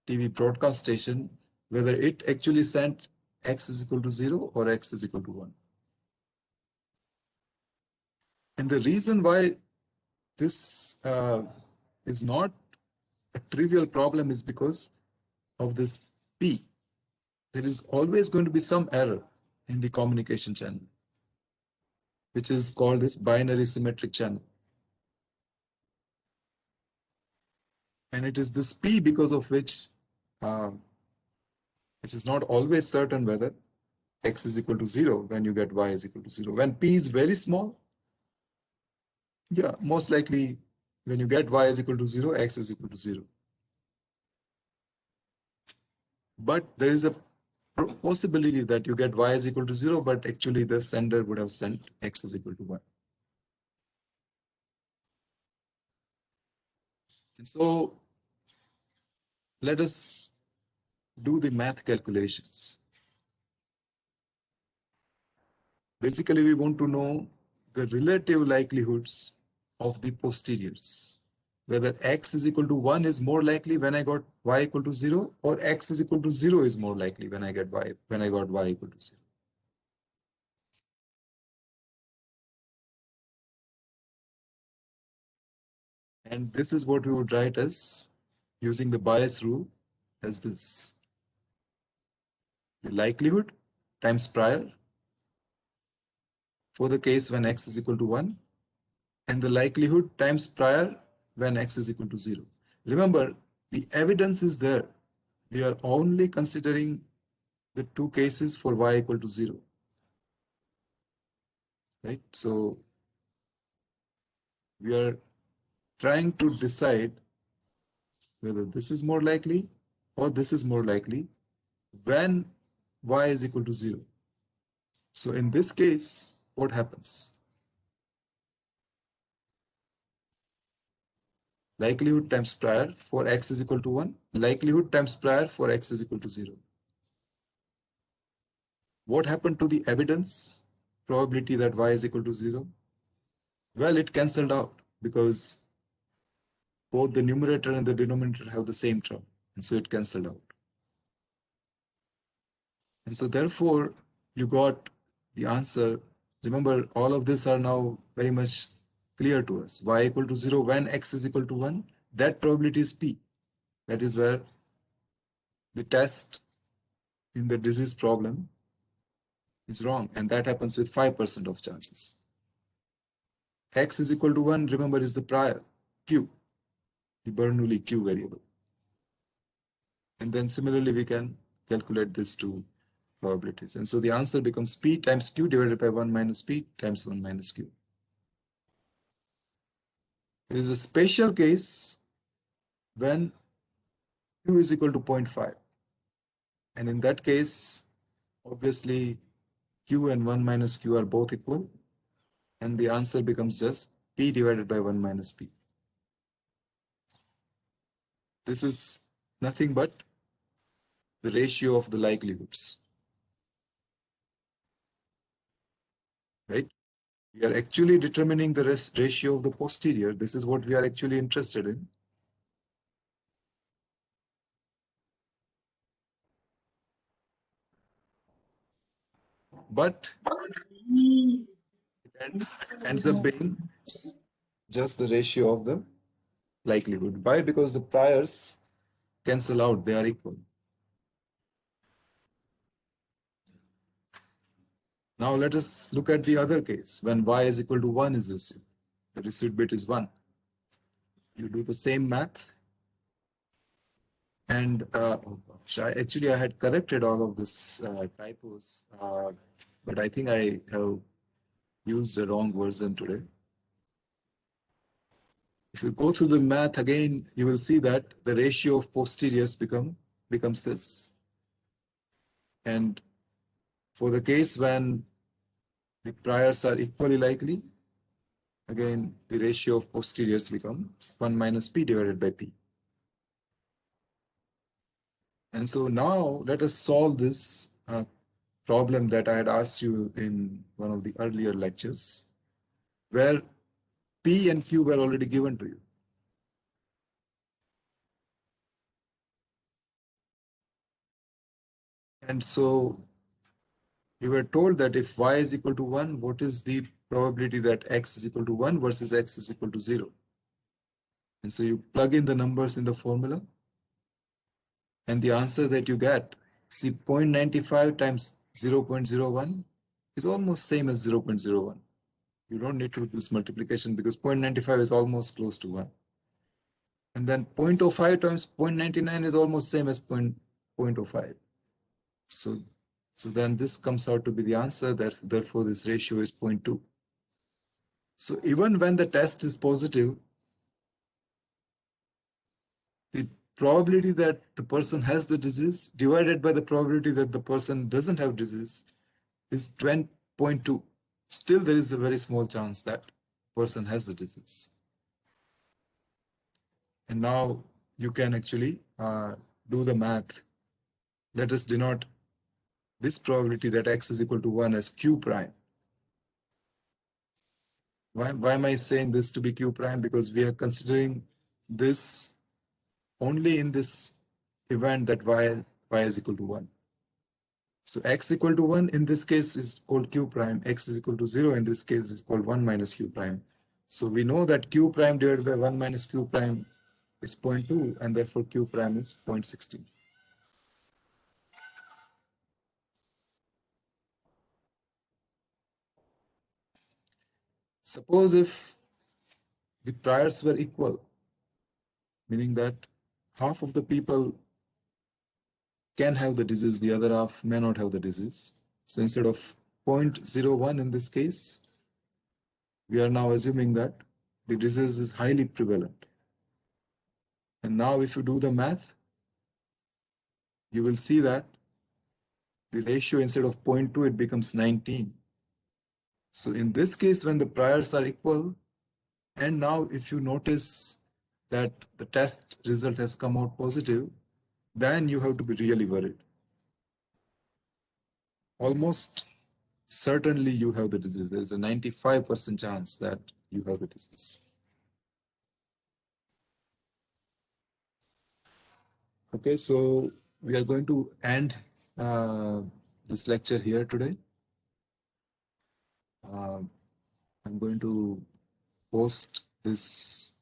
TV broadcast station, whether it actually sent X is equal to 0 or X is equal to 1. And the reason why this is not a trivial problem is because of this P. There is always going to be some error in the communication channel, which is called this binary symmetric channel. And it is this P because of which it is not always certain whether x is equal to 0 when you get y is equal to 0. When P is very small, yeah, most likely when you get y is equal to 0, x is equal to 0. But there is a possibility that you get y is equal to 0, but actually the sender would have sent x is equal to 1. And so let us do the math calculations. Basically, we want to know the relative likelihoods of the posteriors. Whether x is equal to 1 is more likely when I got y equal to 0, or x is equal to 0 is more likely when I got y equal to 0. And this is what we would write as, using the bias rule, as this. The likelihood times prior for the case when x is equal to 1, and the likelihood times prior when x is equal to 0. Remember, the evidence is there. We are only considering the two cases for y equal to 0. Right? So we are trying to decide whether this is more likely or this is more likely when y is equal to 0. So in this case, what happens? Likelihood times prior for x is equal to 1, likelihood times prior for x is equal to 0. What happened to the evidence probability that y is equal to 0? Well, it cancelled out because both the numerator and the denominator have the same term, and so it cancelled out. And so therefore, you got the answer. Remember, all of these are now very much clear to us. Y equal to 0 when x is equal to 1, that probability is P. That is where the test in the disease problem is wrong, and that happens with 5% of chances. X is equal to 1, remember, is the prior, Q, the Bernoulli Q variable. And then similarly, we can calculate these two probabilities. And so the answer becomes P times Q divided by 1 minus P times 1 minus Q. There is a special case when Q is equal to 0.5. And in that case, obviously, Q and 1 minus Q are both equal. And the answer becomes just P divided by 1 minus P. This is nothing but the ratio of the likelihoods. Right? We are actually determining the ratio of the posterior. This is what we are actually interested in. But it ends up being just the ratio of the likelihood. Why? Because the priors cancel out, they are equal. Now let us look at the other case when y is equal to 1 is received. The received bit is 1. You do the same math. And oh gosh, I had corrected all of this typos, but I think I have used the wrong version today. If you go through the math again, you will see that the ratio of posteriors becomes this. And for the case when the priors are equally likely, again, the ratio of posteriors becomes 1 minus P divided by P. And so now let us solve this problem that I had asked you in one of the earlier lectures, where P and Q were already given to you. And so we were told that if y is equal to 1, what is the probability that x is equal to 1 versus x is equal to 0? And so you plug in the numbers in the formula, and the answer that you get, see, 0.95 times 0.01 is almost same as 0.01. You don't need to do this multiplication because 0.95 is almost close to 1. And then 0.05 times 0.99 is almost same as 0.05. So then this comes out to be the answer, that therefore this ratio is 0.2. So even when the test is positive, the probability that the person has the disease divided by the probability that the person doesn't have disease is 20.2. Still, there is a very small chance that person has the disease. And now you can actually do the math. Let us denote this probability that x is equal to 1 as q prime. Why am I saying this to be q prime? Because we are considering this only in this event that y is equal to 1. So x equal to 1 in this case is called q prime. X is equal to 0 in this case is called 1 minus q prime. So we know that q prime divided by 1 minus q prime is 0.2, and therefore q prime is 0.16. Suppose if the priors were equal, meaning that half of the people can have the disease, the other half may not have the disease. So instead of 0.01 in this case, we are now assuming that the disease is highly prevalent. And now if you do the math, you will see that the ratio instead of 0.2, it becomes 19. So in this case, when the priors are equal, and now if you notice that the test result has come out positive, then you have to be really worried. Almost certainly you have the disease. There is a 95% chance that you have the disease. Okay, so we are going to end this lecture here today. I'm going to post this